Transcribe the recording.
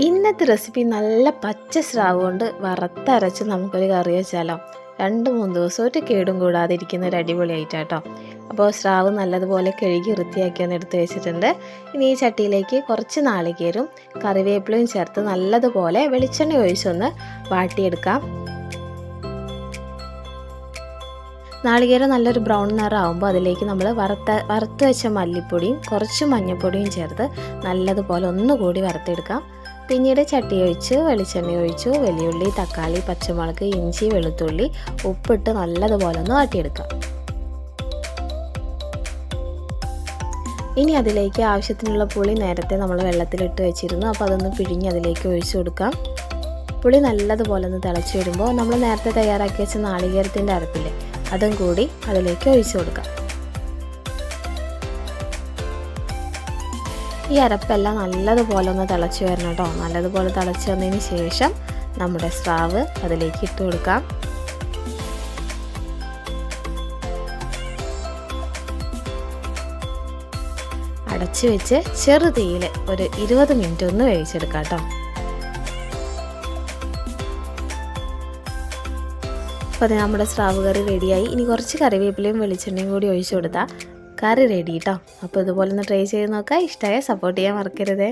ഇന്നത്തെ റെസിപ്പി നല്ല പച്ച സ്രാവ് കൊണ്ട് വറുത്തരച്ച് നമുക്കൊരു കറി വെച്ചാലോ. 2-3 ദിവസം ഒരു കേടും കൂടാതെ ഇരിക്കുന്ന ഒരു അടിപൊളി ഐറ്റം കേട്ടോ. അപ്പോൾ സ്രാവ് നല്ലതുപോലെ കഴുകി വൃത്തിയാക്കി ഒന്ന് എടുത്ത് വെച്ചിട്ടുണ്ട്. ഇനി ഈ ചട്ടിയിലേക്ക് കുറച്ച് നാളികേരും കറിവേപ്പിലയും ചേർത്ത് നല്ലതുപോലെ വെളിച്ചെണ്ണ ഒഴിച്ചൊന്ന് വാട്ടിയെടുക്കാം. നാളികേരം നല്ലൊരു ബ്രൗൺ നിറമാകുമ്പോൾ അതിലേക്ക് നമ്മൾ വറുത്ത് വെച്ച മല്ലിപ്പൊടിയും കുറച്ച് മഞ്ഞൾപ്പൊടിയും ചേർത്ത് നല്ലതുപോലെ ഒന്നുകൂടി വറുത്തെടുക്കാം. പിന്നീട് ചട്ടി ഒഴിച്ച് വെളിച്ചെണ്ണ ഒഴിച്ചു വലിയുള്ളി, തക്കാളി, പച്ചമുളക്, ഇഞ്ചി, വെളുത്തുള്ളി ഉപ്പിട്ട് നല്ലതുപോലെ ഒന്ന് വാട്ടിയെടുക്കാം. ഇനി അതിലേക്ക് ആവശ്യത്തിനുള്ള പുളി നേരത്തെ നമ്മൾ വെള്ളത്തിലിട്ട് വെച്ചിരുന്നു. അപ്പോൾ അതൊന്ന് പിഴിഞ്ഞ് അതിലേക്ക് ഒഴിച്ചു കൊടുക്കാം. പുളി നല്ലതുപോലെ ഒന്ന് തിളച്ച് വരുമ്പോൾ നമ്മൾ നേരത്തെ തയ്യാറാക്കി വെച്ച നാളികേരത്തിൻ്റെ അരപ്പില്ലേ, അതും കൂടി അതിലേക്ക് ഒഴിച്ചു കൊടുക്കാം. ഈ അരപ്പെല്ലാം നല്ലതുപോലെ ഒന്ന് തിളച്ച് വരണം കേട്ടോ. നല്ലതുപോലെ തിളച്ച് വന്നതിന് ശേഷം നമ്മുടെ സ്രാവ് അതിലേക്ക് ഇട്ട് കൊടുക്കാം. അടച്ചു വെച്ച് ചെറുതീയിൽ ഒരു 20 മിനിറ്റ് ഒന്ന് വേവിച്ചെടുക്കാം കേട്ടോ. അപ്പോൾ അത് നമ്മുടെ സ്രാവ് കറി റെഡിയായി. ഇനി കുറച്ച് കറിവേപ്പിലയും വെളിച്ചെണ്ണയും കൂടി ഒഴിച്ചു കൊടുത്താൽ കറി റെഡി കേട്ടോ. അപ്പോൾ ഇതുപോലെ ഒന്ന് ട്രൈ ചെയ്ത് നോക്കാം. ഇഷ്ടമായ സപ്പോർട്ട് ചെയ്യാൻ മറക്കരുതേ.